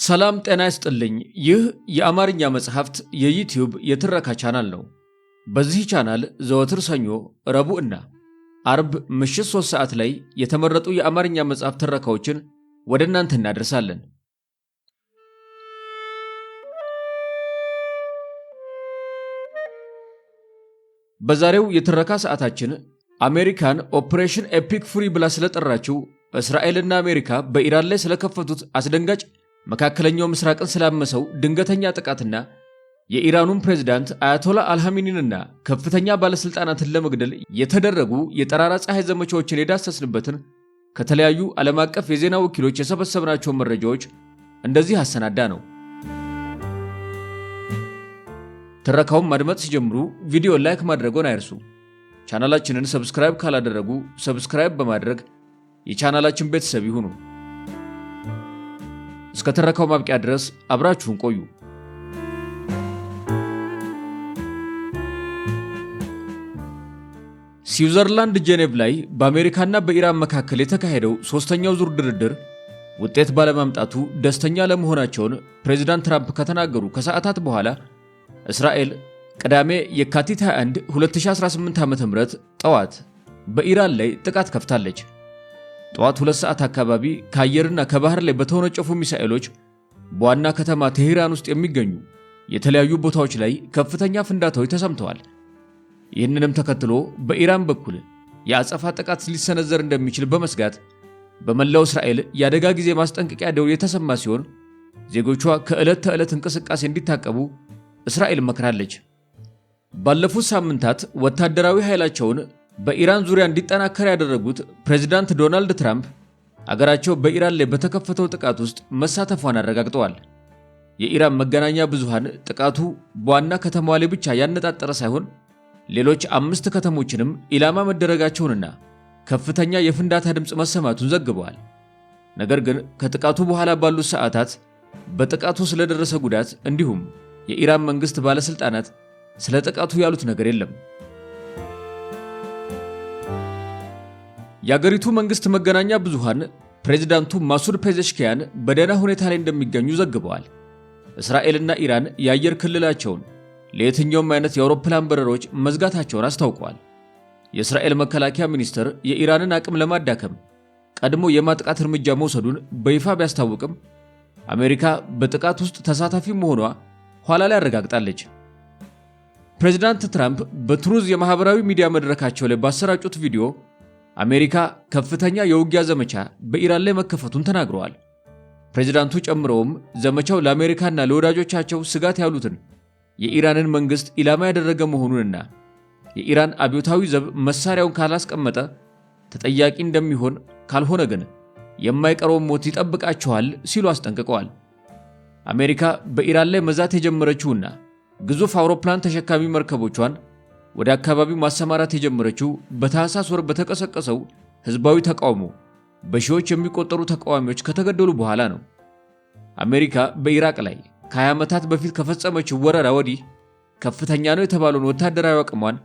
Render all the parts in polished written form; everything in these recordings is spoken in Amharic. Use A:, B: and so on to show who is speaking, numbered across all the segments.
A: ሰላም ጤና ይስጥልኝ። ይህ የአማርኛ መጽሐፍት የዩቲዩብ የትረካ ቻናል ነው። በዚህ ቻናል ዘወትር ሰኞ፣ ረቡዕ እና አርብ ምሽት 3 ሰዓት ላይ የተመረጡ የአማርኛ መጽሐፍ ትረካዎችን ወደ እናንተ እናደርሳለን። በዛሬው የትረካ ሰዓታችን አሜሪካን ኦፕሬሽን ኤፒክ ፉሪ ብላ ስለጠራችው እስራኤልና አሜሪካ በኢራን ላይ ስለከፈቱት አስደንጋጭ መካከለኛው ምስራቅን ስላመሰው ድንገተኛ ጥቃትና የኢራኑን ፕሬዝዳንት አያቶላ አልሃሚኒንና ከፍተኛ ባለስልጣናትን ለመግደል የተደረጉ የጠራራ ፀሐይ ዘመቻዎችን የዳሰስንበትን ከተለያዩ ዓለም አቀፍ የዜና ወኪሎች የሰበሰብናቸው መረጃዎች እንደዚህ አሰናዳ ነው። ትረካውን ማድመጥ ሲጀምሩ ቪዲዮ ላይክ ማድረጎን አይርሱ። ቻናላችንን ሰብስክራይብ ካላደረጉ ሰብስክራይብ በማድረግ የቻናላችን ቤተሰብ ይሁኑ። እስከ ተረካው ማብቂያ ድረስ አብራችሁን ቆዩ። ስዊዘርላንድ ጄኔቭ ላይ በአሜሪካና በኢራን መካከል የተካሄደው ሶስተኛው ዙር ድርድር ውጤት ባለማምጣቱ ደስተኛ ለመሆናቸውን ፕሬዝዳንት ትራምፕ ከተናገሩ ከሰዓታት በኋላ እስራኤል ቅዳሜ የካቲት 21 2018 ዓ.ም ጠዋት በኢራን ላይ ጥቃት ከፍታለች። ጠዋት 2 ሰዓት አካባቢ ከአየርና ከባህር ላይ በተወነጨፉ ሚሳኤሎች በዋና ከተማ ቴህራን ውስጥ የሚገኙ የተለያዩ ቦታዎች ላይ ከፍተኛ ፍንዳታዎች ተሰምተዋል። ይህንንም ተከትሎ በኢራን በኩል የአጸፋ ጥቃት ሊሰነዘር እንደሚችል በመስጋት በመላው እስራኤል የአደጋ ጊዜ ማስጠንቀቂያ ደውል የተሰማ ሲሆን ዜጎቿ ከዕለት ተዕለት እንቅስቃሴ እንዲታቀቡ እስራኤል መክራለች። ባለፉት ሳምንታት ወታደራዊ ኃይላቸውን በኢራን ዙሪያ እንዲጠናከር ያደረጉት ፕሬዝዳንት ዶናልድ ትራምፕ አገራቸው በኢራን ላይ በተከፈተው ጥቃት ውስጥ መሳተፏን አረጋግጠዋል። የኢራን መገናኛ ብዙሃን ጥቃቱ በዋና ከተማዋ ላይ ብቻ ያነጣጠረ ሳይሆን ሌሎች 5 ከተሞችንም ኢላማ መደረጋቸውንና ከፍተኛ የፍንዳታ ድምፅ መሰማቱን ዘግበዋል። ነገር ግን ከጥቃቱ በኋላ ባሉት ሰዓታት በጥቃቱ ስለደረሰ ጉዳት እንዲሁም የኢራን መንግስት ባለስልጣናት ስለ ጥቃቱ ያሉት ነገር የለም። የአገሪቱ መንግስት መገናኛ ብዙሃን ፕሬዝዳንቱ ማሱድ ፔዜሽኪያን በደህና ሁኔታ ላይ እንደሚገኙ ዘግበዋል። እስራኤልና ኢራን የአየር ክልላቸውን ለየትኛውም አይነት የአውሮፕላን በረሮች መዝጋታቸውን አስታውቀዋል። የእስራኤል መከላከያ ሚኒስቴር የኢራንን አቅም ለማዳከም ቀድሞ የማጥቃት እርምጃ መውሰዱን በይፋ ቢያስታውቅም አሜሪካ በጥቃት ውስጥ ተሳታፊ መሆኗ ኋላ ላይ አረጋግጣለች። ፕሬዝዳንት ትራምፕ በትሩዝ የማህበራዊ ሚዲያ መድረካቸው ላይ ባሰራጩት ቪዲዮ አሜሪካ ከፍተኛ የውጊያ ዘመቻ በኢራን ላይ መከፈቱን ተናግረዋል። ፕሬዝዳንቱ ጨምረውም ዘመቻው ለአሜሪካና ለወዳጆቻቸው ስጋት ያሉትን የኢራንን መንግስት ኢላማ ያደረገ መሆኑንና የኢራን አብዮታዊ ዘብ መሳሪያውን ካላስቀመጠ ተጠያቂ እንደሚሆን፣ ካልሆነ ግን የማይቀረውን ሞት ይጠብቃቸዋል ሲሉ አስጠንቅቀዋል። አሜሪካ በኢራን ላይ መዛት የጀመረችውና ግዙፍ አውሮፕላን ተሸካሚ መርከቦቿን ወደ አካባቢው ማሰማራት የጀመረችው በታህሳስ ወር በተቀሰቀሰው ህዝባዊ ተቃውሞ በሺዎች የሚቆጠሩ ተቃዋሚዎች ከተገደሉ በኋላ ነው። አሜሪካ በኢራቅ ላይ ከ20 ዓመታት በፊት ከፈጸመችው ወረራ ወዲህ ከፍተኛ ነው የተባለውን ወታደራዊ አቅሟን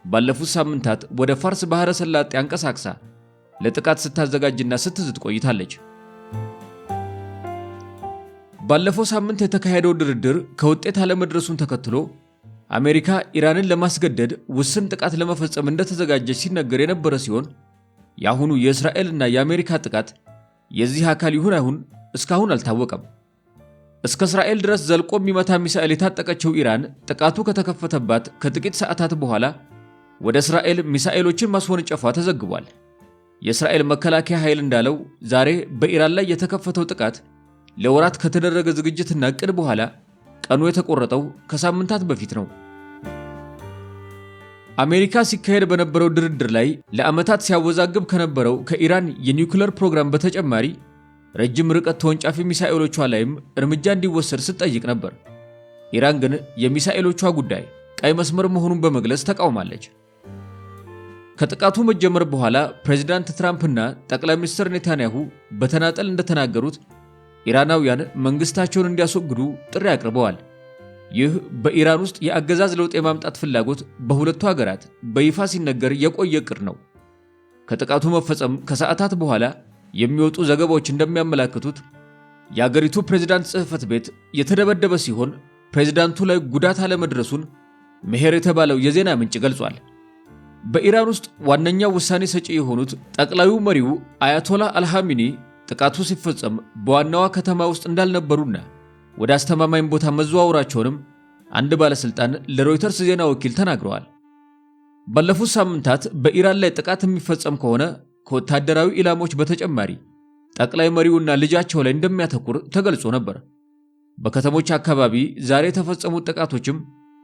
A: ባለፉት ሳምንታት ወደ ፋርስ ባህረ ሰላጤ አንቀሳቅሳ ለጥቃት ስታዘጋጅና ስትዝት ቆይታለች። ባለፈው ሳምንት የተካሄደው ድርድር ከውጤት አለመድረሱን ተከትሎ አሜሪካ ኢራንን ለማስገደድ ውስን ጥቃት ለመፈጸም እንደተዘጋጀች ሲነገር የነበረ ሲሆን የአሁኑ የእስራኤልና የአሜሪካ ጥቃት የዚህ አካል ይሁን አይሁን እስካሁን አልታወቀም። እስከ እስራኤል ድረስ ዘልቆ የሚመታ ሚሳኤል የታጠቀችው ኢራን ጥቃቱ ከተከፈተባት ከጥቂት ሰዓታት በኋላ ወደ እስራኤል ሚሳኤሎችን ማስወንጨፏ ተዘግቧል። የእስራኤል መከላከያ ኃይል እንዳለው ዛሬ በኢራን ላይ የተከፈተው ጥቃት ለወራት ከተደረገ ዝግጅትና ዕቅድ በኋላ ቀኑ የተቆረጠው ከሳምንታት በፊት ነው። አሜሪካ ሲካሄድ በነበረው ድርድር ላይ ለዓመታት ሲያወዛግብ ከነበረው ከኢራን የኒውክሌር ፕሮግራም በተጨማሪ ረጅም ርቀት ተወንጫፊ ሚሳኤሎቿ ላይም እርምጃ እንዲወሰድ ስትጠይቅ ነበር። ኢራን ግን የሚሳኤሎቿ ጉዳይ ቀይ መስመር መሆኑን በመግለጽ ተቃውማለች። ከጥቃቱ መጀመር በኋላ ፕሬዝዳንት ትራምፕና ጠቅላይ ሚኒስትር ኔታንያሁ በተናጠል እንደተናገሩት ኢራናውያን መንግስታቸውን እንዲያስወግዱ ጥሪ አቅርበዋል። ይህ በኢራን ውስጥ የአገዛዝ ለውጥ የማምጣት ፍላጎት በሁለቱ ሀገራት በይፋ ሲነገር የቆየ ዕቅድ ነው። ከጥቃቱ መፈጸም ከሰዓታት በኋላ የሚወጡ ዘገባዎች እንደሚያመለክቱት የአገሪቱ ፕሬዝዳንት ጽሕፈት ቤት የተደበደበ ሲሆን ፕሬዝዳንቱ ላይ ጉዳት አለመድረሱን መሄር የተባለው የዜና ምንጭ ገልጿል። በኢራን ውስጥ ዋነኛው ውሳኔ ሰጪ የሆኑት ጠቅላዩ መሪው አያቶላ አልሃሚኒ ጥቃቱ ሲፈጸም በዋናዋ ከተማ ውስጥ እንዳልነበሩና ወደ አስተማማኝ ቦታ መዘዋወራቸውንም አንድ ባለስልጣን ለሮይተርስ ዜና ወኪል ተናግረዋል። ባለፉት ሳምንታት በኢራን ላይ ጥቃት የሚፈጸም ከሆነ ከወታደራዊ ኢላሞች በተጨማሪ ጠቅላይ መሪውና ልጃቸው ላይ እንደሚያተኩር ተገልጾ ነበር። በከተሞች አካባቢ ዛሬ የተፈጸሙት ጥቃቶችም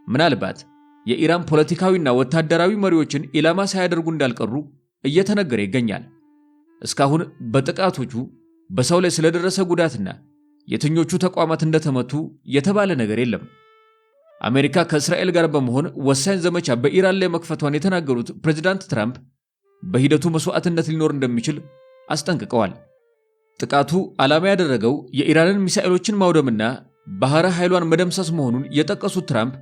A: ምናልባት የኢራን ፖለቲካዊና ወታደራዊ መሪዎችን ኢላማ ሳያደርጉ እንዳልቀሩ እየተነገረ ይገኛል። እስካሁን በጥቃቶቹ በሰው ላይ ስለደረሰ ጉዳትና የትኞቹ ተቋማት እንደተመቱ የተባለ ነገር የለም። አሜሪካ ከእስራኤል ጋር በመሆን ወሳኝ ዘመቻ በኢራን ላይ መክፈቷን የተናገሩት ፕሬዝዳንት ትራምፕ በሂደቱ መስዋዕትነት ሊኖር እንደሚችል አስጠንቅቀዋል። ጥቃቱ ዓላማ ያደረገው የኢራንን ሚሳኤሎችን ማውደምና ባህረ ኃይሏን መደምሰስ መሆኑን የጠቀሱት ትራምፕ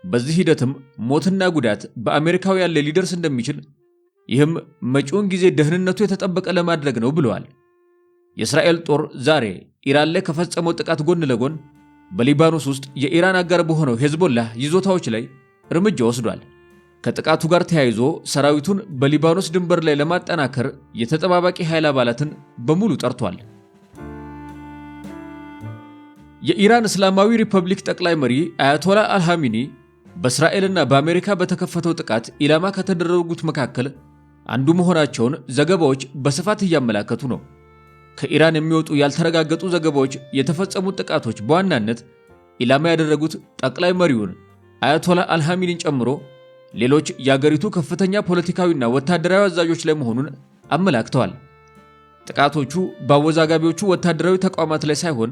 A: በዚህ ሂደትም ሞትና ጉዳት በአሜሪካውያን ላይ ሊደርስ እንደሚችል፣ ይህም መጪውን ጊዜ ደህንነቱ የተጠበቀ ለማድረግ ነው ብለዋል። የእስራኤል ጦር ዛሬ ኢራን ላይ ከፈጸመው ጥቃት ጎን ለጎን በሊባኖስ ውስጥ የኢራን አጋር በሆነው ሄዝቦላህ ይዞታዎች ላይ እርምጃ ወስዷል። ከጥቃቱ ጋር ተያይዞ ሰራዊቱን በሊባኖስ ድንበር ላይ ለማጠናከር የተጠባባቂ ኃይል አባላትን በሙሉ ጠርቷል። የኢራን እስላማዊ ሪፐብሊክ ጠቅላይ መሪ አያቶላ አልሃሚኒ በእስራኤልና በአሜሪካ በተከፈተው ጥቃት ኢላማ ከተደረጉት መካከል አንዱ መሆናቸውን ዘገባዎች በስፋት እያመላከቱ ነው። ከኢራን የሚወጡ ያልተረጋገጡ ዘገባዎች የተፈጸሙት ጥቃቶች በዋናነት ኢላማ ያደረጉት ጠቅላይ መሪውን አያቶላ አልሃሚኒን ጨምሮ ሌሎች የአገሪቱ ከፍተኛ ፖለቲካዊና ወታደራዊ አዛዦች ላይ መሆኑን አመላክተዋል። ጥቃቶቹ በአወዛጋቢዎቹ ወታደራዊ ተቋማት ላይ ሳይሆን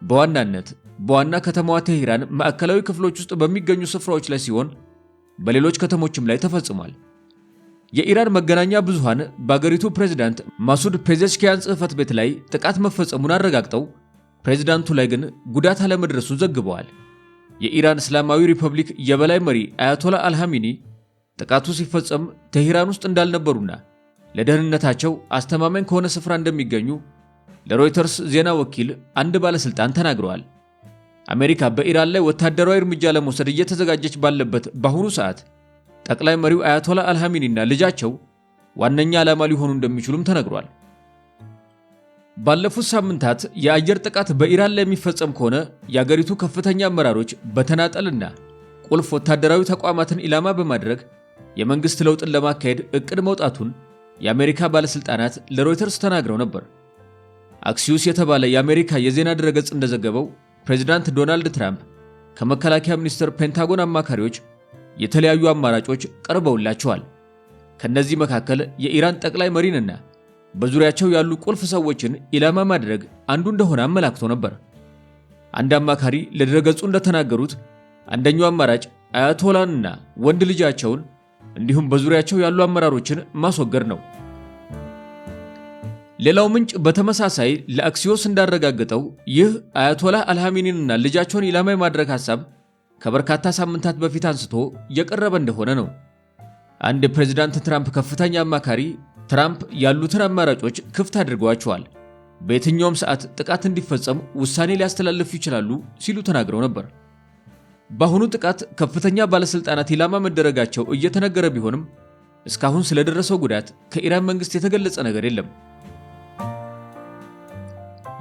A: በዋናነት በዋና ከተማዋ ቴሄራን ማዕከላዊ ክፍሎች ውስጥ በሚገኙ ስፍራዎች ላይ ሲሆን በሌሎች ከተሞችም ላይ ተፈጽሟል። የኢራን መገናኛ ብዙሃን በአገሪቱ ፕሬዝዳንት ማሱድ ፔዜሽኪያን ጽሕፈት ቤት ላይ ጥቃት መፈጸሙን አረጋግጠው ፕሬዝዳንቱ ላይ ግን ጉዳት አለመድረሱን ዘግበዋል። የኢራን እስላማዊ ሪፐብሊክ የበላይ መሪ አያቶላ አልሃሚኒ ጥቃቱ ሲፈጸም ቴሄራን ውስጥ እንዳልነበሩና ለደህንነታቸው አስተማማኝ ከሆነ ስፍራ እንደሚገኙ ለሮይተርስ ዜና ወኪል አንድ ባለስልጣን ተናግረዋል። አሜሪካ በኢራን ላይ ወታደራዊ እርምጃ ለመውሰድ እየተዘጋጀች ባለበት በአሁኑ ሰዓት ጠቅላይ መሪው አያቶላ አልሃሚኒና ልጃቸው ዋነኛ ዓላማ ሊሆኑ እንደሚችሉም ተነግሯል። ባለፉት ሳምንታት የአየር ጥቃት በኢራን ላይ የሚፈጸም ከሆነ የአገሪቱ ከፍተኛ አመራሮች በተናጠልና ቁልፍ ወታደራዊ ተቋማትን ኢላማ በማድረግ የመንግስት ለውጥን ለማካሄድ እቅድ መውጣቱን የአሜሪካ ባለስልጣናት ለሮይተርስ ተናግረው ነበር። አክሲዩስ የተባለ የአሜሪካ የዜና ድረገጽ እንደዘገበው ፕሬዝዳንት ዶናልድ ትራምፕ ከመከላከያ ሚኒስቴር ፔንታጎን አማካሪዎች የተለያዩ አማራጮች ቀርበውላቸዋል። ከነዚህ መካከል የኢራን ጠቅላይ መሪንና በዙሪያቸው ያሉ ቁልፍ ሰዎችን ኢላማ ማድረግ አንዱ እንደሆነ አመላክቶ ነበር። አንድ አማካሪ ለድረገጹ እንደተናገሩት አንደኛው አማራጭ አያቶላንና ወንድ ልጃቸውን እንዲሁም በዙሪያቸው ያሉ አመራሮችን ማስወገድ ነው። ሌላው ምንጭ በተመሳሳይ ለአክሲዮስ እንዳረጋገጠው ይህ አያቶላ አልሃሚኒንና ልጃቸውን ኢላማ የማድረግ ሐሳብ ከበርካታ ሳምንታት በፊት አንስቶ የቀረበ እንደሆነ ነው። አንድ የፕሬዝዳንት ትራምፕ ከፍተኛ አማካሪ ትራምፕ ያሉትን አማራጮች ክፍት አድርገዋቸዋል፣ በየትኛውም ሰዓት ጥቃት እንዲፈጸም ውሳኔ ሊያስተላልፉ ይችላሉ ሲሉ ተናግረው ነበር። በአሁኑ ጥቃት ከፍተኛ ባለስልጣናት ኢላማ መደረጋቸው እየተነገረ ቢሆንም እስካሁን ስለደረሰው ጉዳት ከኢራን መንግስት የተገለጸ ነገር የለም።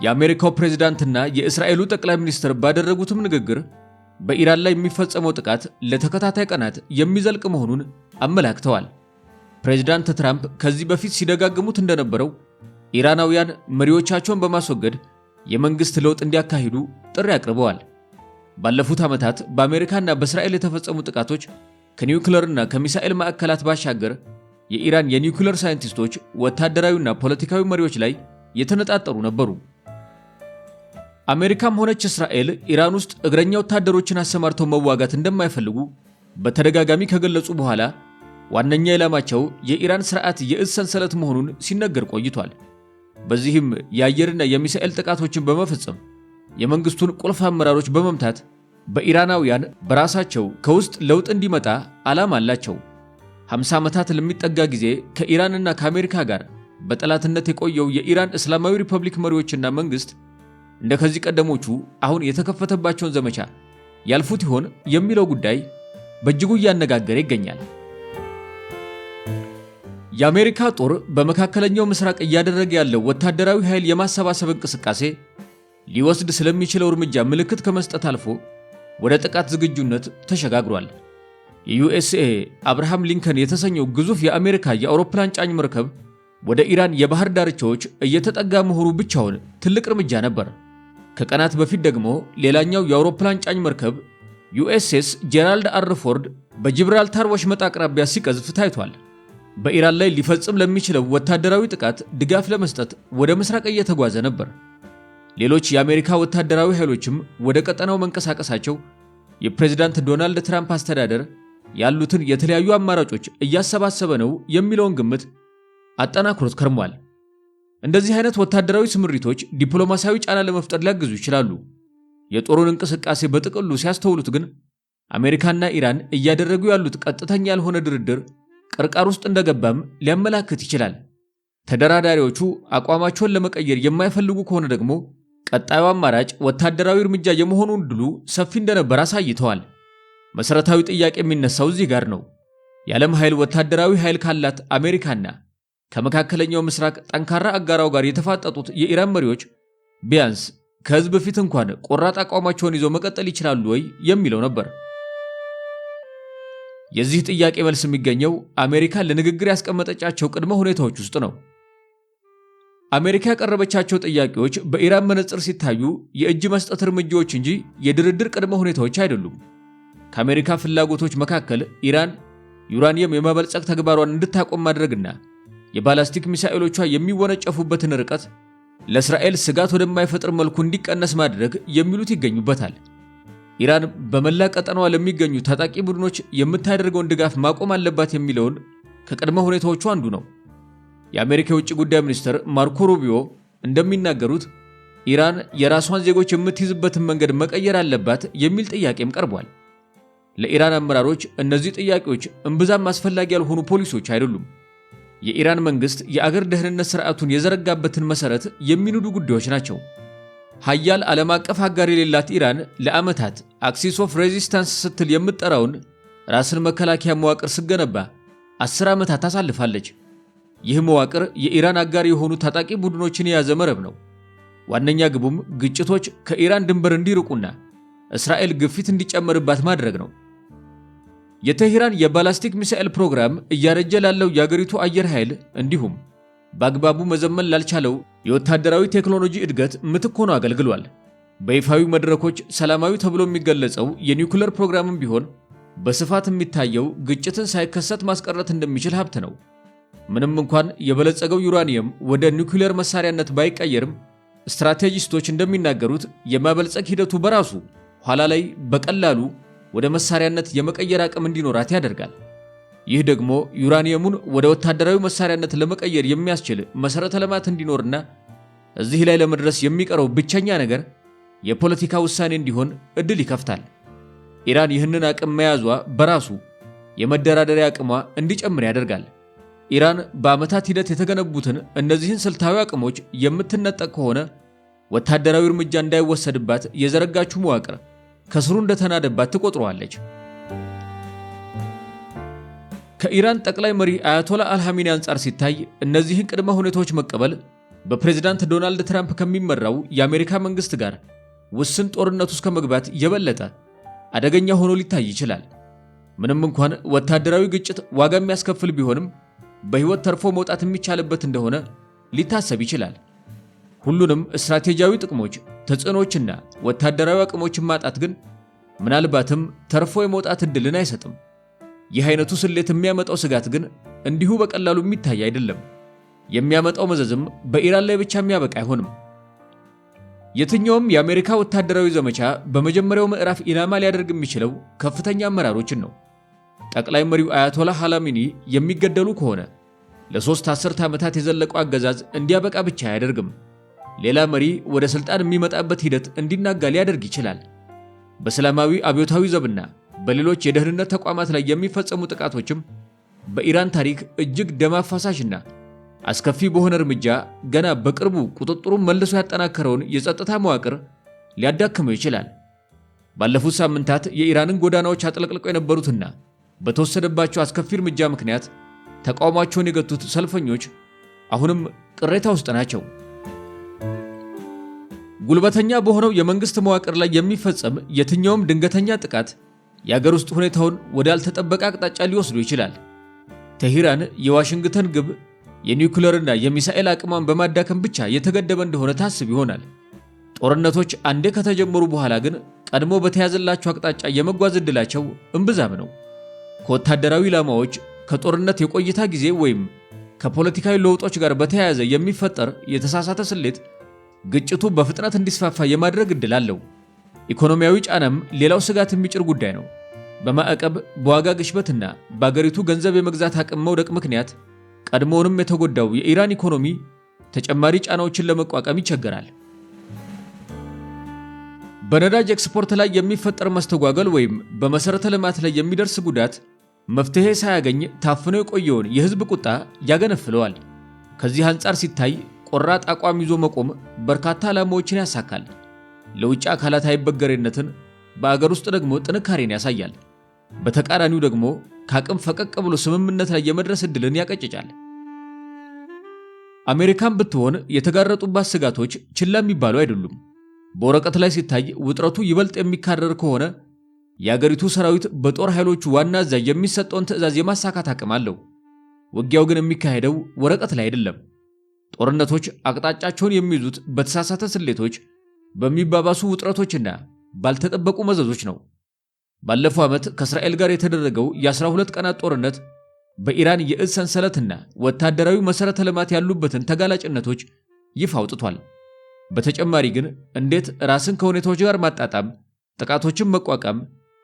A: የአሜሪካው ፕሬዝዳንትና የእስራኤሉ ጠቅላይ ሚኒስትር ባደረጉትም ንግግር በኢራን ላይ የሚፈጸመው ጥቃት ለተከታታይ ቀናት የሚዘልቅ መሆኑን አመላክተዋል። ፕሬዝዳንት ትራምፕ ከዚህ በፊት ሲደጋግሙት እንደነበረው ኢራናውያን መሪዎቻቸውን በማስወገድ የመንግስት ለውጥ እንዲያካሂዱ ጥሪ አቅርበዋል። ባለፉት ዓመታት በአሜሪካና በእስራኤል የተፈጸሙ ጥቃቶች ከኒውክሌርና ከሚሳኤል ማዕከላት ባሻገር የኢራን የኒውክሌር ሳይንቲስቶች፣ ወታደራዊና ፖለቲካዊ መሪዎች ላይ የተነጣጠሩ ነበሩ። አሜሪካም ሆነች እስራኤል ኢራን ውስጥ እግረኛ ወታደሮችን አሰማርተው መዋጋት እንደማይፈልጉ በተደጋጋሚ ከገለጹ በኋላ ዋነኛ ኢላማቸው የኢራን ስርዓት የእዝ ሰንሰለት መሆኑን ሲነገር ቆይቷል። በዚህም የአየርና የሚሳኤል ጥቃቶችን በመፈጸም የመንግስቱን ቁልፍ አመራሮች በመምታት በኢራናውያን በራሳቸው ከውስጥ ለውጥ እንዲመጣ ዓላማ አላቸው። 50 ዓመታት ለሚጠጋ ጊዜ ከኢራንና ከአሜሪካ ጋር በጠላትነት የቆየው የኢራን እስላማዊ ሪፐብሊክ መሪዎችና መንግስት እንደከዚህ ቀደሞቹ አሁን የተከፈተባቸውን ዘመቻ ያልፉት ይሆን የሚለው ጉዳይ በእጅጉ እያነጋገረ ይገኛል። የአሜሪካ ጦር በመካከለኛው ምስራቅ እያደረገ ያለው ወታደራዊ ኃይል የማሰባሰብ እንቅስቃሴ ሊወስድ ስለሚችለው እርምጃ ምልክት ከመስጠት አልፎ ወደ ጥቃት ዝግጁነት ተሸጋግሯል። የዩኤስኤ አብርሃም ሊንከን የተሰኘው ግዙፍ የአሜሪካ የአውሮፕላን ጫኝ መርከብ ወደ ኢራን የባህር ዳርቻዎች እየተጠጋ መሆኑ ብቻውን ትልቅ እርምጃ ነበር። ከቀናት በፊት ደግሞ ሌላኛው የአውሮፕላን ጫኝ መርከብ ዩኤስኤስ ጄራልድ አር ፎርድ በጂብራልታር ወሽመጥ አቅራቢያ ሲቀዝፍ ታይቷል። በኢራን ላይ ሊፈጽም ለሚችለው ወታደራዊ ጥቃት ድጋፍ ለመስጠት ወደ ምስራቅ እየተጓዘ ነበር። ሌሎች የአሜሪካ ወታደራዊ ኃይሎችም ወደ ቀጠናው መንቀሳቀሳቸው የፕሬዝዳንት ዶናልድ ትራምፕ አስተዳደር ያሉትን የተለያዩ አማራጮች እያሰባሰበ ነው የሚለውን ግምት አጠናክሮት ከርሟል። እንደዚህ አይነት ወታደራዊ ስምሪቶች ዲፕሎማሲያዊ ጫና ለመፍጠር ሊያግዙ ይችላሉ። የጦሩን እንቅስቃሴ በጥቅሉ ሲያስተውሉት ግን አሜሪካና ኢራን እያደረጉ ያሉት ቀጥተኛ ያልሆነ ድርድር ቅርቃር ውስጥ እንደገባም ሊያመላክት ይችላል። ተደራዳሪዎቹ አቋማቸውን ለመቀየር የማይፈልጉ ከሆነ ደግሞ ቀጣዩ አማራጭ ወታደራዊ እርምጃ የመሆኑን ዕድሉ ሰፊ እንደነበር አሳይተዋል። መሰረታዊ ጥያቄ የሚነሳው እዚህ ጋር ነው። የዓለም ኃይል ወታደራዊ ኃይል ካላት አሜሪካና ከመካከለኛው ምስራቅ ጠንካራ አጋራው ጋር የተፋጠጡት የኢራን መሪዎች ቢያንስ ከህዝብ በፊት እንኳን ቆራጥ አቋማቸውን ይዘው መቀጠል ይችላሉ ወይ የሚለው ነበር። የዚህ ጥያቄ መልስ የሚገኘው አሜሪካ ለንግግር ያስቀመጠቻቸው ቅድመ ሁኔታዎች ውስጥ ነው። አሜሪካ ያቀረበቻቸው ጥያቄዎች በኢራን መነጽር ሲታዩ የእጅ መስጠት እርምጃዎች እንጂ የድርድር ቅድመ ሁኔታዎች አይደሉም። ከአሜሪካ ፍላጎቶች መካከል ኢራን ዩራኒየም የማበልጸግ ተግባሯን እንድታቆም ማድረግና የባላስቲክ ሚሳኤሎቿ የሚወነጨፉበትን ርቀት ለእስራኤል ስጋት ወደማይፈጥር መልኩ እንዲቀነስ ማድረግ የሚሉት ይገኙበታል። ኢራን በመላ ቀጠናዋ ለሚገኙ ታጣቂ ቡድኖች የምታደርገውን ድጋፍ ማቆም አለባት የሚለውን ከቅድመ ሁኔታዎቹ አንዱ ነው። የአሜሪካ የውጭ ጉዳይ ሚኒስትር ማርኮ ሩቢዮ እንደሚናገሩት ኢራን የራሷን ዜጎች የምትይዝበትን መንገድ መቀየር አለባት የሚል ጥያቄም ቀርቧል። ለኢራን አመራሮች እነዚህ ጥያቄዎች እምብዛም አስፈላጊ ያልሆኑ ፖሊሲዎች አይደሉም። የኢራን መንግስት የአገር ደህንነት ስርዓቱን የዘረጋበትን መሰረት የሚንዱ ጉዳዮች ናቸው። ሀያል ዓለም አቀፍ አጋር የሌላት ኢራን ለዓመታት አክሲስ ኦፍ ሬዚስታንስ ስትል የምትጠራውን ራስን መከላከያ መዋቅር ስገነባ 10 ዓመታት አሳልፋለች። ይህ መዋቅር የኢራን አጋር የሆኑ ታጣቂ ቡድኖችን የያዘ መረብ ነው። ዋነኛ ግቡም ግጭቶች ከኢራን ድንበር እንዲርቁና እስራኤል ግፊት እንዲጨመርባት ማድረግ ነው። የቴህራን የባላስቲክ ሚሳኤል ፕሮግራም እያረጀ ላለው የአገሪቱ አየር ኃይል እንዲሁም በአግባቡ መዘመን ላልቻለው የወታደራዊ ቴክኖሎጂ እድገት ምትክ ሆኖ አገልግሏል። በይፋዊ መድረኮች ሰላማዊ ተብሎ የሚገለጸው የኒውክሌር ፕሮግራምም ቢሆን በስፋት የሚታየው ግጭትን ሳይከሰት ማስቀረት እንደሚችል ሀብት ነው። ምንም እንኳን የበለጸገው ዩራኒየም ወደ ኒውክሌር መሳሪያነት ባይቀየርም ስትራቴጂስቶች እንደሚናገሩት የማበልጸግ ሂደቱ በራሱ ኋላ ላይ በቀላሉ ወደ መሳሪያነት የመቀየር አቅም እንዲኖራት ያደርጋል። ይህ ደግሞ ዩራኒየሙን ወደ ወታደራዊ መሳሪያነት ለመቀየር የሚያስችል መሰረተ ልማት እንዲኖርና እዚህ ላይ ለመድረስ የሚቀረው ብቸኛ ነገር የፖለቲካ ውሳኔ እንዲሆን እድል ይከፍታል። ኢራን ይህንን አቅም መያዟ በራሱ የመደራደሪያ አቅሟ እንዲጨምር ያደርጋል። ኢራን በዓመታት ሂደት የተገነቡትን እነዚህን ስልታዊ አቅሞች የምትነጠቅ ከሆነ ወታደራዊ እርምጃ እንዳይወሰድባት የዘረጋችው መዋቅር ከስሩ እንደተናደባት ትቆጥረዋለች። ከኢራን ጠቅላይ መሪ አያቶላ አልሃሚኒ አንጻር ሲታይ እነዚህን ቅድመ ሁኔታዎች መቀበል በፕሬዝዳንት ዶናልድ ትራምፕ ከሚመራው የአሜሪካ መንግስት ጋር ውስን ጦርነት ውስጥ ከመግባት የበለጠ አደገኛ ሆኖ ሊታይ ይችላል። ምንም እንኳን ወታደራዊ ግጭት ዋጋ የሚያስከፍል ቢሆንም በህይወት ተርፎ መውጣት የሚቻልበት እንደሆነ ሊታሰብ ይችላል። ሁሉንም ስትራቴጂያዊ ጥቅሞች፣ ተጽዕኖችና ወታደራዊ አቅሞችን ማጣት ግን ምናልባትም ተርፎ የመውጣት እድልን አይሰጥም። ይህ አይነቱ ስሌት የሚያመጣው ስጋት ግን እንዲሁ በቀላሉ የሚታይ አይደለም። የሚያመጣው መዘዝም በኢራን ላይ ብቻ የሚያበቃ አይሆንም። የትኛውም የአሜሪካ ወታደራዊ ዘመቻ በመጀመሪያው ምዕራፍ ኢላማ ሊያደርግ የሚችለው ከፍተኛ አመራሮችን ነው። ጠቅላይ መሪው አያቶላ ኻሜኒ የሚገደሉ ከሆነ ለ3 አስርተ ዓመታት የዘለቀው አገዛዝ እንዲያበቃ ብቻ አያደርግም። ሌላ መሪ ወደ ስልጣን የሚመጣበት ሂደት እንዲናጋ ሊያደርግ ይችላል። በእስላማዊ አብዮታዊ ዘብና በሌሎች የደህንነት ተቋማት ላይ የሚፈጸሙ ጥቃቶችም በኢራን ታሪክ እጅግ ደም አፋሳሽና አስከፊ በሆነ እርምጃ ገና በቅርቡ ቁጥጥሩን መልሶ ያጠናከረውን የጸጥታ መዋቅር ሊያዳክመው ይችላል። ባለፉት ሳምንታት የኢራንን ጎዳናዎች አጥለቅልቀው የነበሩትና በተወሰደባቸው አስከፊ እርምጃ ምክንያት ተቃውሟቸውን የገቱት ሰልፈኞች አሁንም ቅሬታ ውስጥ ናቸው። ጉልበተኛ በሆነው የመንግስት መዋቅር ላይ የሚፈጸም የትኛውም ድንገተኛ ጥቃት የአገር ውስጥ ሁኔታውን ወደ ያልተጠበቀ አቅጣጫ ሊወስዱ ይችላል። ቴህራን የዋሽንግተን ግብ የኒውክሌርና የሚሳኤል አቅሟን በማዳከም ብቻ የተገደበ እንደሆነ ታስብ ይሆናል። ጦርነቶች አንዴ ከተጀመሩ በኋላ ግን ቀድሞ በተያዘላቸው አቅጣጫ የመጓዝ ዕድላቸው እምብዛም ነው። ከወታደራዊ ኢላማዎች፣ ከጦርነት የቆይታ ጊዜ ወይም ከፖለቲካዊ ለውጦች ጋር በተያያዘ የሚፈጠር የተሳሳተ ስሌት ግጭቱ በፍጥነት እንዲስፋፋ የማድረግ ዕድል አለው። ኢኮኖሚያዊ ጫናም ሌላው ስጋት የሚጭር ጉዳይ ነው። በማዕቀብ በዋጋ ግሽበትና በአገሪቱ ገንዘብ የመግዛት አቅም መውደቅ ምክንያት ቀድሞውንም የተጎዳው የኢራን ኢኮኖሚ ተጨማሪ ጫናዎችን ለመቋቋም ይቸገራል። በነዳጅ ኤክስፖርት ላይ የሚፈጠር መስተጓገል ወይም በመሰረተ ልማት ላይ የሚደርስ ጉዳት መፍትሄ ሳያገኝ ታፍኖ የቆየውን የህዝብ ቁጣ ያገነፍለዋል። ከዚህ አንጻር ሲታይ ቆራጥ አቋም ይዞ መቆም በርካታ ዓላማዎችን ያሳካል። ለውጭ አካላት አይበገሬነትን፣ በአገር ውስጥ ደግሞ ጥንካሬን ያሳያል። በተቃራኒው ደግሞ ከአቅም ፈቀቅ ብሎ ስምምነት ላይ የመድረስ ዕድልን ያቀጭጫል። አሜሪካን ብትሆን የተጋረጡባት ስጋቶች ችላ የሚባሉ አይደሉም። በወረቀት ላይ ሲታይ ውጥረቱ ይበልጥ የሚካረር ከሆነ የአገሪቱ ሰራዊት በጦር ኃይሎቹ ዋና አዛዥ የሚሰጠውን ትዕዛዝ የማሳካት አቅም አለው። ውጊያው ግን የሚካሄደው ወረቀት ላይ አይደለም። ጦርነቶች አቅጣጫቸውን የሚይዙት በተሳሳተ ስሌቶች፣ በሚባባሱ ውጥረቶችና ባልተጠበቁ መዘዞች ነው። ባለፈው ዓመት ከእስራኤል ጋር የተደረገው የ12 ቀናት ጦርነት በኢራን የእዝ ሰንሰለትና ወታደራዊ መሰረተ ልማት ያሉበትን ተጋላጭነቶች ይፋ አውጥቷል። በተጨማሪ ግን እንዴት ራስን ከሁኔታዎች ጋር ማጣጣም፣ ጥቃቶችን መቋቋም፣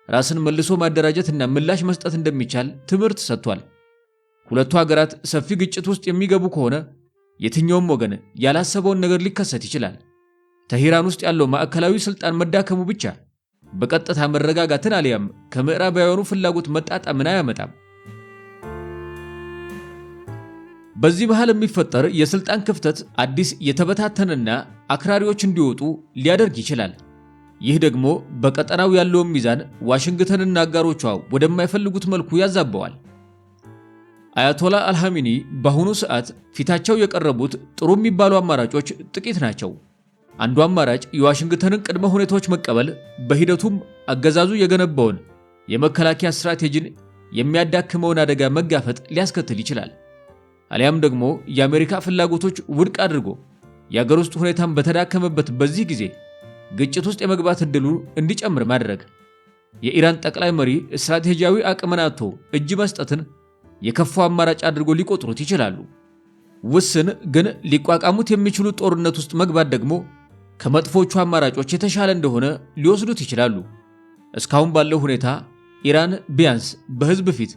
A: ራስን መልሶ ማደራጀትና ምላሽ መስጠት እንደሚቻል ትምህርት ሰጥቷል። ሁለቱ ሀገራት ሰፊ ግጭት ውስጥ የሚገቡ ከሆነ የትኛውም ወገን ያላሰበውን ነገር ሊከሰት ይችላል። ቴህራን ውስጥ ያለው ማዕከላዊ ስልጣን መዳከሙ ብቻ በቀጥታ መረጋጋትን አሊያም ከምዕራባውያኑ ፍላጎት መጣጣምን አያመጣም። በዚህ መሃል የሚፈጠር የስልጣን ክፍተት አዲስ የተበታተነና አክራሪዎች እንዲወጡ ሊያደርግ ይችላል። ይህ ደግሞ በቀጠናው ያለውን ሚዛን ዋሽንግተንና አጋሮቿ ወደማይፈልጉት መልኩ ያዛበዋል። አያቶላ አልሃሚኒ በአሁኑ ሰዓት ፊታቸው የቀረቡት ጥሩ የሚባሉ አማራጮች ጥቂት ናቸው። አንዱ አማራጭ የዋሽንግተንን ቅድመ ሁኔታዎች መቀበል፣ በሂደቱም አገዛዙ የገነባውን የመከላከያ ስትራቴጂን የሚያዳክመውን አደጋ መጋፈጥ ሊያስከትል ይችላል። አሊያም ደግሞ የአሜሪካ ፍላጎቶች ውድቅ አድርጎ የአገር ውስጥ ሁኔታን በተዳከመበት በዚህ ጊዜ ግጭት ውስጥ የመግባት ዕድሉ እንዲጨምር ማድረግ። የኢራን ጠቅላይ መሪ ስትራቴጂያዊ አቅምን አጥቶ እጅ መስጠትን የከፋው አማራጭ አድርጎ ሊቆጥሩት ይችላሉ። ውስን ግን ሊቋቋሙት የሚችሉ ጦርነት ውስጥ መግባት ደግሞ ከመጥፎቹ አማራጮች የተሻለ እንደሆነ ሊወስዱት ይችላሉ። እስካሁን ባለው ሁኔታ ኢራን ቢያንስ በህዝብ ፊት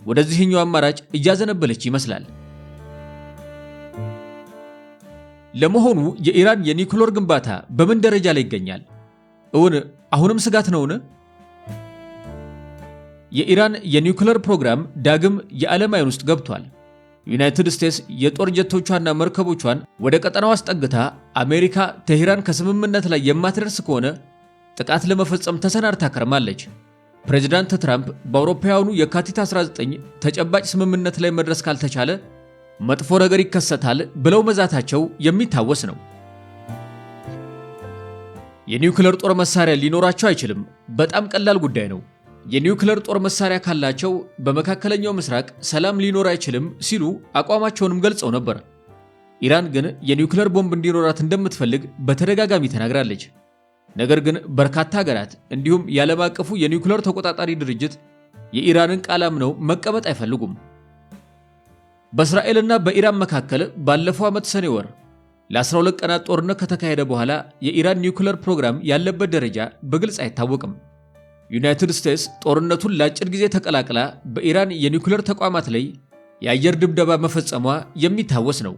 A: ወደዚህኛው አማራጭ እያዘነበለች ይመስላል። ለመሆኑ የኢራን የኒውክሌር ግንባታ በምን ደረጃ ላይ ይገኛል? እውን አሁንም ስጋት ነውን? የኢራን የኒውክሌር ፕሮግራም ዳግም የዓለም አይን ውስጥ ገብቷል። ዩናይትድ ስቴትስ የጦር ጀቶቿና መርከቦቿን ወደ ቀጠናው አስጠግታ አሜሪካ ቴህራን ከስምምነት ላይ የማትደርስ ከሆነ ጥቃት ለመፈጸም ተሰናድታ ከርማለች። ፕሬዝዳንት ትራምፕ በአውሮፓውያኑ የካቲት 19 ተጨባጭ ስምምነት ላይ መድረስ ካልተቻለ መጥፎ ነገር ይከሰታል ብለው መዛታቸው የሚታወስ ነው። የኒውክሌር ጦር መሳሪያ ሊኖራቸው አይችልም። በጣም ቀላል ጉዳይ ነው። የኒውክሌር ጦር መሳሪያ ካላቸው በመካከለኛው ምስራቅ ሰላም ሊኖር አይችልም ሲሉ አቋማቸውንም ገልጸው ነበር። ኢራን ግን የኒውክሌር ቦምብ እንዲኖራት እንደምትፈልግ በተደጋጋሚ ተናግራለች። ነገር ግን በርካታ ሀገራት እንዲሁም የዓለም አቀፉ የኒውክሌር ተቆጣጣሪ ድርጅት የኢራንን ቃል አምነው መቀበጥ አይፈልጉም። በእስራኤልና በኢራን መካከል ባለፈው ዓመት ሰኔ ወር ለ12 ቀናት ጦርነት ከተካሄደ በኋላ የኢራን ኒውክሌር ፕሮግራም ያለበት ደረጃ በግልጽ አይታወቅም። ዩናይትድ ስቴትስ ጦርነቱን ለአጭር ጊዜ ተቀላቅላ በኢራን የኒውክሌር ተቋማት ላይ የአየር ድብደባ መፈጸሟ የሚታወስ ነው።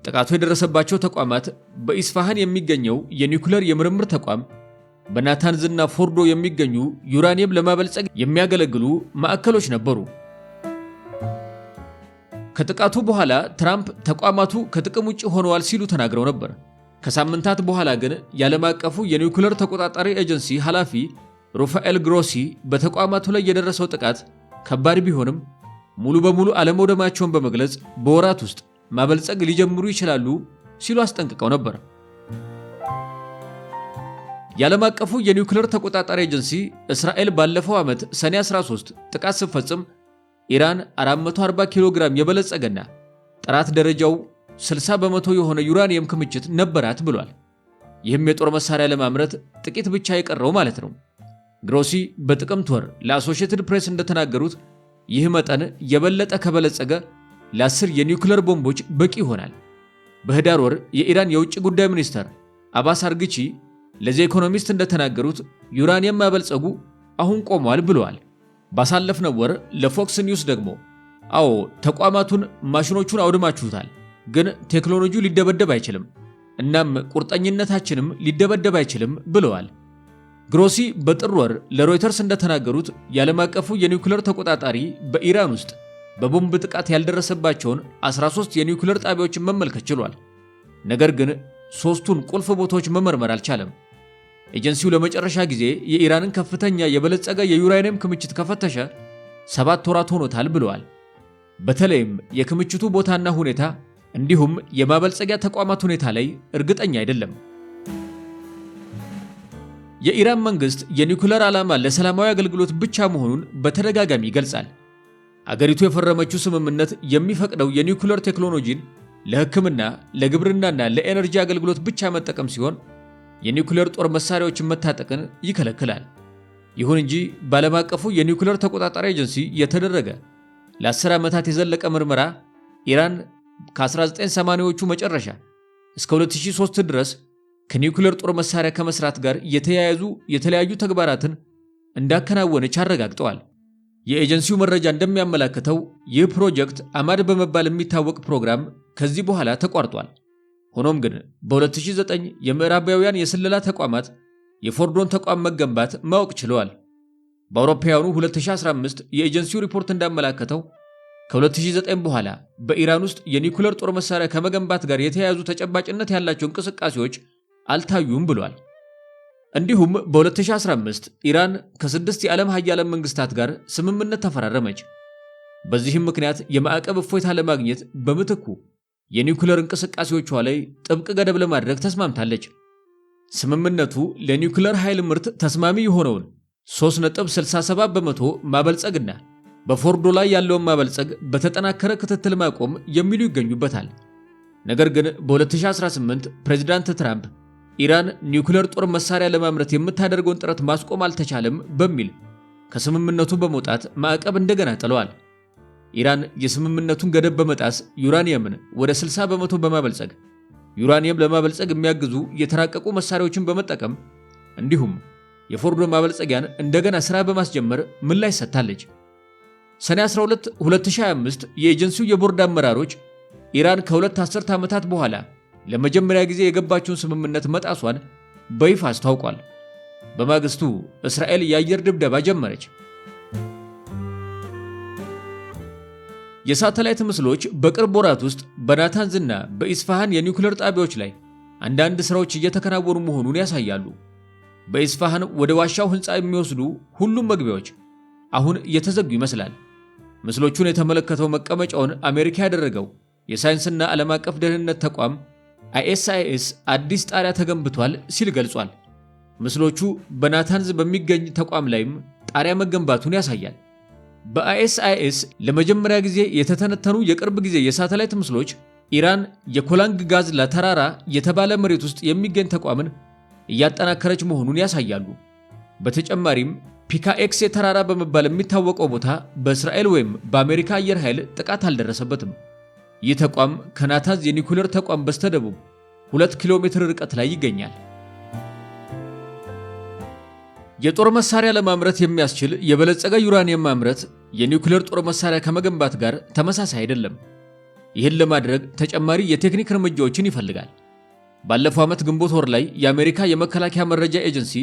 A: ጥቃቱ የደረሰባቸው ተቋማት በኢስፋሃን የሚገኘው የኒውክሌር የምርምር ተቋም፣ በናታንዝና ፎርዶ የሚገኙ ዩራኒየም ለማበልጸግ የሚያገለግሉ ማዕከሎች ነበሩ። ከጥቃቱ በኋላ ትራምፕ ተቋማቱ ከጥቅም ውጭ ሆነዋል ሲሉ ተናግረው ነበር። ከሳምንታት በኋላ ግን የዓለም አቀፉ የኒውክሌር ተቆጣጣሪ ኤጀንሲ ኃላፊ ሩፋኤል ግሮሲ በተቋማቱ ላይ የደረሰው ጥቃት ከባድ ቢሆንም ሙሉ በሙሉ አለመውደማቸውን በመግለጽ በወራት ውስጥ ማበልጸግ ሊጀምሩ ይችላሉ ሲሉ አስጠንቅቀው ነበር። የዓለም አቀፉ የኒውክሌር ተቆጣጣሪ ኤጀንሲ እስራኤል ባለፈው ዓመት ሰኔ 13 ጥቃት ስትፈጽም ኢራን 440 ኪሎ ግራም የበለጸገና ጥራት ደረጃው 60 በመቶ የሆነ ዩራኒየም ክምችት ነበራት ብሏል። ይህም የጦር መሳሪያ ለማምረት ጥቂት ብቻ የቀረው ማለት ነው። ግሮሲ በጥቅምት ወር ለአሶሺየትድ ፕሬስ እንደተናገሩት ይህ መጠን የበለጠ ከበለጸገ ለ10 የኒውክሌር ቦምቦች በቂ ይሆናል። በህዳር ወር የኢራን የውጭ ጉዳይ ሚኒስተር አባስ አርግቺ ለዚ ኢኮኖሚስት እንደተናገሩት ዩራኒየም ማበልጸጉ አሁን ቆሟል ብለዋል። ባሳለፍነው ወር ለፎክስ ኒውስ ደግሞ አዎ ተቋማቱን ማሽኖቹን አውድማችሁታል፣ ግን ቴክኖሎጂው ሊደበደብ አይችልም፣ እናም ቁርጠኝነታችንም ሊደበደብ አይችልም ብለዋል። ግሮሲ በጥር ወር ለሮይተርስ እንደተናገሩት የዓለም አቀፉ የኒውክሌር ተቆጣጣሪ በኢራን ውስጥ በቦምብ ጥቃት ያልደረሰባቸውን 13 የኒውክሌር ጣቢያዎችን መመልከት ችሏል። ነገር ግን 3ቱን ቁልፍ ቦታዎች መመርመር አልቻለም። ኤጀንሲው ለመጨረሻ ጊዜ የኢራንን ከፍተኛ የበለጸገ የዩራኒየም ክምችት ከፈተሸ 7 ወራት ሆኖታል ብለዋል። በተለይም የክምችቱ ቦታና ሁኔታ እንዲሁም የማበልጸጊያ ተቋማት ሁኔታ ላይ እርግጠኛ አይደለም። የኢራን መንግስት የኒውክሌር ዓላማ ለሰላማዊ አገልግሎት ብቻ መሆኑን በተደጋጋሚ ይገልጻል። አገሪቱ የፈረመችው ስምምነት የሚፈቅደው የኒውክሌር ቴክኖሎጂን ለሕክምና፣ ለግብርናና ለኤነርጂ አገልግሎት ብቻ መጠቀም ሲሆን የኒውክሌር ጦር መሳሪያዎችን መታጠቅን ይከለክላል። ይሁን እንጂ በዓለም አቀፉ የኒውክሌር ተቆጣጣሪ ኤጀንሲ የተደረገ ለ10 ዓመታት የዘለቀ ምርመራ ኢራን ከ1980ዎቹ መጨረሻ እስከ 2003 ድረስ ከኒውክሌር ጦር መሳሪያ ከመስራት ጋር የተያያዙ የተለያዩ ተግባራትን እንዳከናወነች አረጋግጠዋል። የኤጀንሲው መረጃ እንደሚያመለክተው ይህ ፕሮጀክት አማድ በመባል የሚታወቅ ፕሮግራም ከዚህ በኋላ ተቋርጧል። ሆኖም ግን በ2009 የምዕራባውያን የስለላ ተቋማት የፎርዶን ተቋም መገንባት ማወቅ ችለዋል። በአውሮፓውያኑ 2015 የኤጀንሲው ሪፖርት እንዳመለከተው ከ2009 በኋላ በኢራን ውስጥ የኒውክሌር ጦር መሳሪያ ከመገንባት ጋር የተያያዙ ተጨባጭነት ያላቸው እንቅስቃሴዎች አልታዩም ብሏል። እንዲሁም በ2015 ኢራን ከ6 የዓለም ሀያላን መንግስታት ጋር ስምምነት ተፈራረመች። በዚህም ምክንያት የማዕቀብ እፎይታ ለማግኘት በምትኩ የኒውክሌር እንቅስቃሴዎቿ ላይ ጥብቅ ገደብ ለማድረግ ተስማምታለች። ስምምነቱ ለኒውክሌር ኃይል ምርት ተስማሚ የሆነውን 3.67 በመቶ ማበልጸግና በፎርዶ ላይ ያለውን ማበልጸግ በተጠናከረ ክትትል ማቆም የሚሉ ይገኙበታል። ነገር ግን በ2018 ፕሬዝዳንት ትራምፕ ኢራን ኒውክሌር ጦር መሳሪያ ለማምረት የምታደርገውን ጥረት ማስቆም አልተቻለም በሚል ከስምምነቱ በመውጣት ማዕቀብ እንደገና ጥለዋል። ኢራን የስምምነቱን ገደብ በመጣስ ዩራኒየምን ወደ 60 በመቶ በማበልጸግ ዩራኒየም ለማበልጸግ የሚያግዙ የተራቀቁ መሳሪያዎችን በመጠቀም እንዲሁም የፎርዶ ማበልጸጊያን እንደገና ሥራ በማስጀመር ምላሽ ሰጥታለች። ሰኔ 12 2025 የኤጀንሲው የቦርድ አመራሮች ኢራን ከሁለት አስርት ዓመታት በኋላ ለመጀመሪያ ጊዜ የገባችውን ስምምነት መጣሷን በይፋ አስታውቋል። በማግስቱ እስራኤል የአየር ድብደባ ጀመረች። የሳተላይት ምስሎች በቅርብ ወራት ውስጥ በናታንዝና በኢስፋሃን የኒውክሌር ጣቢያዎች ላይ አንዳንድ ስራዎች እየተከናወኑ መሆኑን ያሳያሉ። በኢስፋሃን ወደ ዋሻው ህንፃ የሚወስዱ ሁሉም መግቢያዎች አሁን እየተዘጉ ይመስላል። ምስሎቹን የተመለከተው መቀመጫውን አሜሪካ ያደረገው የሳይንስና ዓለም አቀፍ ደህንነት ተቋም ISIS አዲስ ጣሪያ ተገንብቷል ሲል ገልጿል። ምስሎቹ በናታንዝ በሚገኝ ተቋም ላይም ጣሪያ መገንባቱን ያሳያል። በISIS ለመጀመሪያ ጊዜ የተተነተኑ የቅርብ ጊዜ የሳተላይት ምስሎች ኢራን የኮላንግ ጋዝላ ተራራ የተባለ መሬት ውስጥ የሚገኝ ተቋምን እያጠናከረች መሆኑን ያሳያሉ። በተጨማሪም ፒካኤክስ ተራራ በመባል የሚታወቀው ቦታ በእስራኤል ወይም በአሜሪካ አየር ኃይል ጥቃት አልደረሰበትም። ይህ ተቋም ከናታንዝ የኒውክሌር ተቋም በስተደቡብ 2 ኪሎ ሜትር ርቀት ላይ ይገኛል። የጦር መሳሪያ ለማምረት የሚያስችል የበለጸገ ዩራኒየም ማምረት የኒውክሌር ጦር መሳሪያ ከመገንባት ጋር ተመሳሳይ አይደለም። ይህን ለማድረግ ተጨማሪ የቴክኒክ እርምጃዎችን ይፈልጋል። ባለፈው ዓመት ግንቦት ወር ላይ የአሜሪካ የመከላከያ መረጃ ኤጀንሲ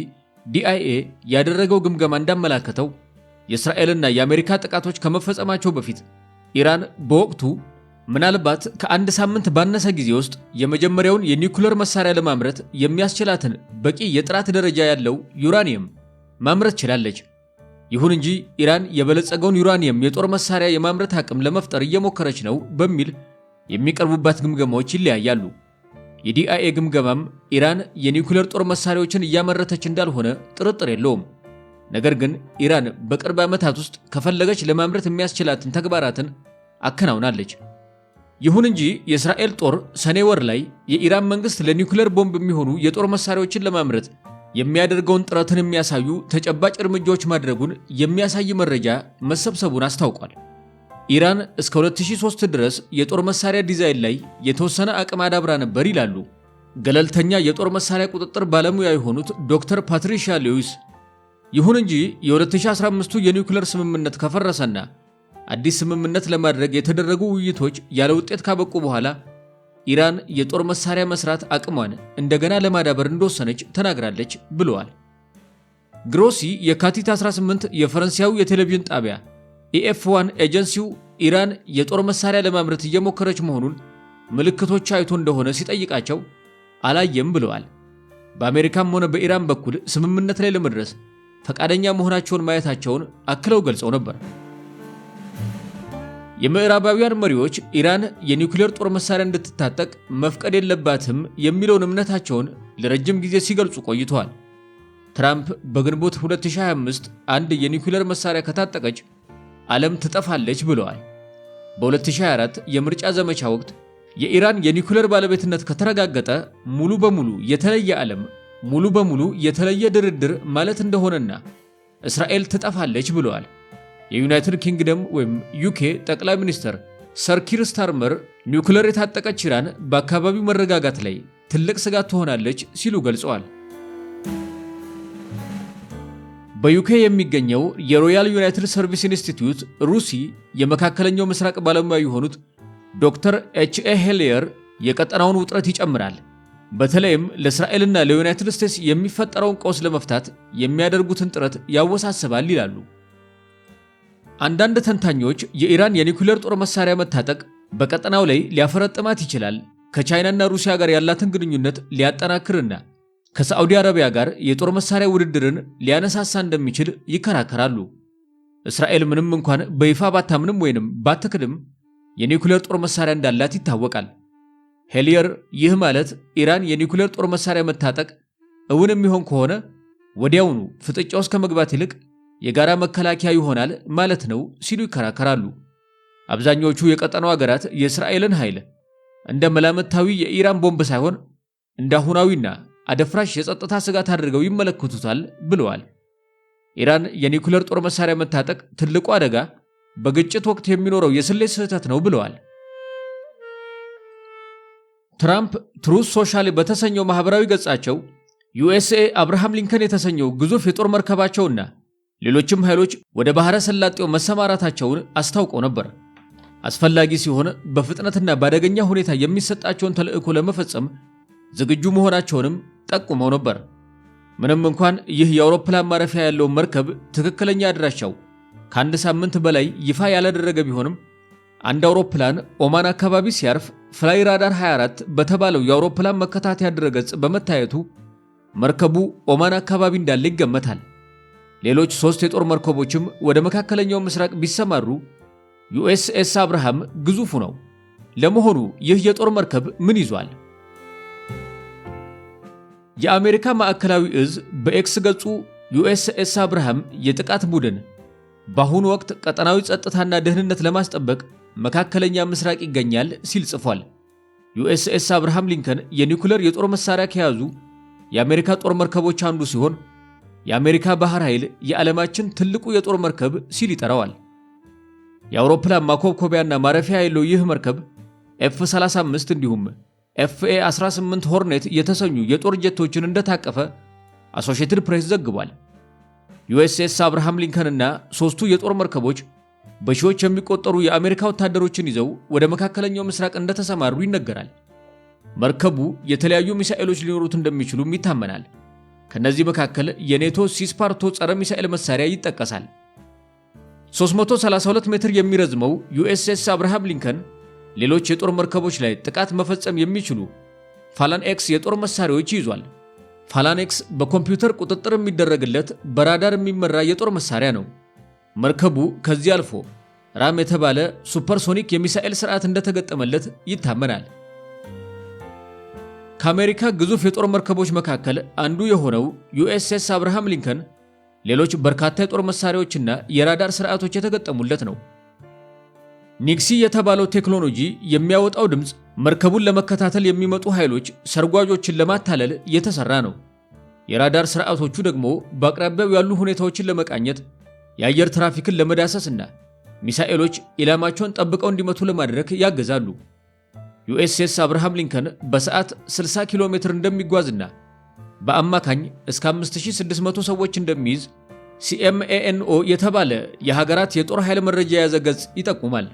A: DIA ያደረገው ግምገማ እንዳመለከተው የእስራኤልና የአሜሪካ ጥቃቶች ከመፈጸማቸው በፊት ኢራን በወቅቱ ምናልባት ከአንድ ሳምንት ባነሰ ጊዜ ውስጥ የመጀመሪያውን የኒውክሌር መሳሪያ ለማምረት የሚያስችላትን በቂ የጥራት ደረጃ ያለው ዩራኒየም ማምረት ችላለች። ይሁን እንጂ ኢራን የበለጸገውን ዩራኒየም የጦር መሳሪያ የማምረት አቅም ለመፍጠር እየሞከረች ነው በሚል የሚቀርቡባት ግምገማዎች ይለያያሉ። የዲአይኤ ግምገማም ኢራን የኒውክሌር ጦር መሳሪያዎችን እያመረተች እንዳልሆነ ጥርጥር የለውም። ነገር ግን ኢራን በቅርብ ዓመታት ውስጥ ከፈለገች ለማምረት የሚያስችላትን ተግባራትን አከናውናለች። ይሁን እንጂ የእስራኤል ጦር ሰኔ ወር ላይ የኢራን መንግስት ለኒውክሌር ቦምብ የሚሆኑ የጦር መሳሪያዎችን ለማምረት የሚያደርገውን ጥረትን የሚያሳዩ ተጨባጭ እርምጃዎች ማድረጉን የሚያሳይ መረጃ መሰብሰቡን አስታውቋል። ኢራን እስከ 2003 ድረስ የጦር መሳሪያ ዲዛይን ላይ የተወሰነ አቅም አዳብራ ነበር ይላሉ ገለልተኛ የጦር መሳሪያ ቁጥጥር ባለሙያ የሆኑት ዶክተር ፓትሪሺያ ሌዊስ። ይሁን እንጂ የ2015ቱ የኒውክሌር ስምምነት ከፈረሰና አዲስ ስምምነት ለማድረግ የተደረጉ ውይይቶች ያለ ውጤት ካበቁ በኋላ ኢራን የጦር መሳሪያ መስራት አቅሟን እንደገና ለማዳበር እንደወሰነች ተናግራለች ብለዋል። ግሮሲ የካቲት 18 የፈረንሳዩ የቴሌቪዥን ጣቢያ ኢኤፍ1 ኤጀንሲው ኢራን የጦር መሳሪያ ለማምረት እየሞከረች መሆኑን ምልክቶች አይቶ እንደሆነ ሲጠይቃቸው አላየም ብለዋል። በአሜሪካም ሆነ በኢራን በኩል ስምምነት ላይ ለመድረስ ፈቃደኛ መሆናቸውን ማየታቸውን አክለው ገልጸው ነበር። የምዕራባውያን መሪዎች ኢራን የኒውክሌር ጦር መሳሪያ እንድትታጠቅ መፍቀድ የለባትም የሚለውን እምነታቸውን ለረጅም ጊዜ ሲገልጹ ቆይተዋል። ትራምፕ በግንቦት 2025 አንድ የኒውክሌር መሳሪያ ከታጠቀች ዓለም ትጠፋለች ብለዋል። በ2024 የምርጫ ዘመቻ ወቅት የኢራን የኒውክሌር ባለቤትነት ከተረጋገጠ ሙሉ በሙሉ የተለየ ዓለም፣ ሙሉ በሙሉ የተለየ ድርድር ማለት እንደሆነና እስራኤል ትጠፋለች ብለዋል። የዩናይትድ ኪንግደም ወይም ዩኬ ጠቅላይ ሚኒስትር ሰር ኪር ስታርመር ኒውክሌር የታጠቀች ኢራን በአካባቢው መረጋጋት ላይ ትልቅ ስጋት ትሆናለች ሲሉ ገልጸዋል። በዩኬ የሚገኘው የሮያል ዩናይትድ ሰርቪስ ኢንስቲትዩት ሩሲ የመካከለኛው ምስራቅ ባለሙያ የሆኑት ዶክተር ኤችኤ ሄሊየር የቀጠናውን ውጥረት ይጨምራል፣ በተለይም ለእስራኤልና ለዩናይትድ ስቴትስ የሚፈጠረውን ቀውስ ለመፍታት የሚያደርጉትን ጥረት ያወሳስባል ይላሉ። አንዳንድ ተንታኞች የኢራን የኒውክሌር ጦር መሳሪያ መታጠቅ በቀጠናው ላይ ሊያፈረጥማት ይችላል፣ ከቻይናና ሩሲያ ጋር ያላትን ግንኙነት ሊያጠናክርና ከሳዑዲ አረቢያ ጋር የጦር መሳሪያ ውድድርን ሊያነሳሳ እንደሚችል ይከራከራሉ። እስራኤል ምንም እንኳን በይፋ ባታምንም ወይንም ባትክድም የኒውክሌር ጦር መሳሪያ እንዳላት ይታወቃል። ሄሊየር ይህ ማለት ኢራን የኒውክሌር ጦር መሳሪያ መታጠቅ እውን የሚሆን ከሆነ ወዲያውኑ ፍጥጫ ውስጥ ከመግባት ይልቅ የጋራ መከላከያ ይሆናል ማለት ነው ሲሉ ይከራከራሉ። አብዛኞቹ የቀጠናው ሀገራት የእስራኤልን ኃይል እንደ መላምታዊ የኢራን ቦምብ ሳይሆን እንደ አሁናዊና አደፍራሽ የጸጥታ ስጋት አድርገው ይመለከቱታል ብለዋል። ኢራን የኒውክሌር ጦር መሳሪያ መታጠቅ ትልቁ አደጋ በግጭት ወቅት የሚኖረው የስሌት ስህተት ነው ብለዋል። ትራምፕ ትሩዝ ሶሻል በተሰኘው ማህበራዊ ገጻቸው ዩኤስኤ አብርሃም ሊንከን የተሰኘው ግዙፍ የጦር መርከባቸውና ሌሎችም ኃይሎች ወደ ባህረ ሰላጤው መሰማራታቸውን አስታውቀው ነበር። አስፈላጊ ሲሆን በፍጥነትና በአደገኛ ሁኔታ የሚሰጣቸውን ተልዕኮ ለመፈጸም ዝግጁ መሆናቸውንም ጠቁመው ነበር። ምንም እንኳን ይህ የአውሮፕላን ማረፊያ ያለው መርከብ ትክክለኛ አድራሻው ከአንድ ሳምንት በላይ ይፋ ያላደረገ ቢሆንም አንድ አውሮፕላን ኦማን አካባቢ ሲያርፍ ፍላይ ራዳር 24 በተባለው የአውሮፕላን መከታተያ ድረገጽ በመታየቱ መርከቡ ኦማን አካባቢ እንዳለ ይገመታል። ሌሎች 3 የጦር መርከቦችም ወደ መካከለኛው ምስራቅ ቢሰማሩ ዩኤስኤስ አብርሃም ግዙፉ ነው። ለመሆኑ ይህ የጦር መርከብ ምን ይዟል? የአሜሪካ ማዕከላዊ እዝ በኤክስ ገጹ ዩኤስኤስ አብርሃም የጥቃት ቡድን በአሁኑ ወቅት ቀጠናዊ ጸጥታና ደህንነት ለማስጠበቅ መካከለኛ ምስራቅ ይገኛል ሲል ጽፏል። ዩኤስኤስ አብርሃም ሊንከን የኒውክሌር የጦር መሳሪያ ከያዙ የአሜሪካ ጦር መርከቦች አንዱ ሲሆን የአሜሪካ ባህር ኃይል የዓለማችን ትልቁ የጦር መርከብ ሲል ይጠራዋል። የአውሮፕላን ማኮብኮቢያና ማረፊያ ያለው ይህ መርከብ ኤፍ-35 እንዲሁም ኤፍኤ-18 ሆርኔት የተሰኙ የጦር ጀቶችን እንደታቀፈ አሶሺየትድ ፕሬስ ዘግቧል። ዩኤስኤስ አብርሃም ሊንከንና 3ቱ የጦር መርከቦች በሺዎች የሚቆጠሩ የአሜሪካ ወታደሮችን ይዘው ወደ መካከለኛው ምስራቅ እንደተሰማሩ ይነገራል። መርከቡ የተለያዩ ሚሳኤሎች ሊኖሩት እንደሚችሉም ይታመናል። ከነዚህ መካከል የኔቶ ሲስፓርቶ ጸረ ሚሳኤል መሳሪያ ይጠቀሳል። 332 ሜትር የሚረዝመው ዩኤስኤስ አብርሃም ሊንከን ሌሎች የጦር መርከቦች ላይ ጥቃት መፈጸም የሚችሉ ፋላን ኤክስ የጦር መሳሪያዎች ይዟል። ፋላን ኤክስ በኮምፒውተር ቁጥጥር የሚደረግለት በራዳር የሚመራ የጦር መሳሪያ ነው። መርከቡ ከዚህ አልፎ ራም የተባለ ሱፐርሶኒክ የሚሳኤል ስርዓት እንደተገጠመለት ይታመናል። ከአሜሪካ ግዙፍ የጦር መርከቦች መካከል አንዱ የሆነው ዩኤስኤስ አብርሃም ሊንከን ሌሎች በርካታ የጦር መሳሪያዎችና የራዳር ስርዓቶች የተገጠሙለት ነው። ኒክሲ የተባለው ቴክኖሎጂ የሚያወጣው ድምፅ መርከቡን ለመከታተል የሚመጡ ኃይሎች ሰርጓጆችን ለማታለል የተሰራ ነው። የራዳር ስርዓቶቹ ደግሞ በአቅራቢያው ያሉ ሁኔታዎችን ለመቃኘት፣ የአየር ትራፊክን ለመዳሰስና ሚሳኤሎች ኢላማቸውን ጠብቀው እንዲመቱ ለማድረግ ያግዛሉ። ዩኤስኤስ አብርሃም ሊንከን በሰዓት 60 ኪሎ ሜትር እንደሚጓዝና በአማካኝ እስከ 5600 ሰዎች እንደሚይዝ CMANO የተባለ የሀገራት የጦር ኃይል መረጃ የያዘ ገጽ ይጠቁማል።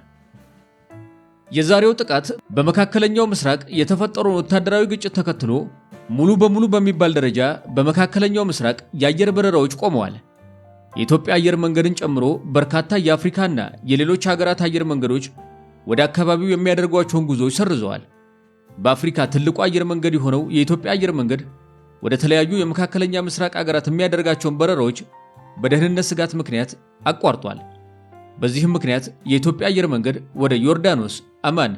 A: የዛሬው ጥቃት በመካከለኛው ምስራቅ የተፈጠረውን ወታደራዊ ግጭት ተከትሎ ሙሉ በሙሉ በሚባል ደረጃ በመካከለኛው ምስራቅ የአየር በረራዎች ቆመዋል። የኢትዮጵያ አየር መንገድን ጨምሮ በርካታ የአፍሪካና የሌሎች ሀገራት አየር መንገዶች ወደ አካባቢው የሚያደርጓቸውን ጉዞዎች ሰርዘዋል። በአፍሪካ ትልቁ አየር መንገድ የሆነው የኢትዮጵያ አየር መንገድ ወደ ተለያዩ የመካከለኛ ምስራቅ ሀገራት የሚያደርጋቸውን በረራዎች በደህንነት ስጋት ምክንያት አቋርጧል። በዚህም ምክንያት የኢትዮጵያ አየር መንገድ ወደ ዮርዳኖስ፣ አማን፣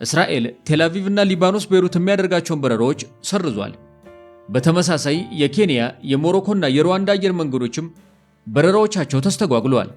A: እስራኤል፣ ቴልአቪቭ እና ሊባኖስ ቤይሩት የሚያደርጋቸውን በረራዎች ሰርዟል። በተመሳሳይ የኬንያ፣ የሞሮኮና የሩዋንዳ አየር መንገዶችም በረራዎቻቸው ተስተጓጉለዋል።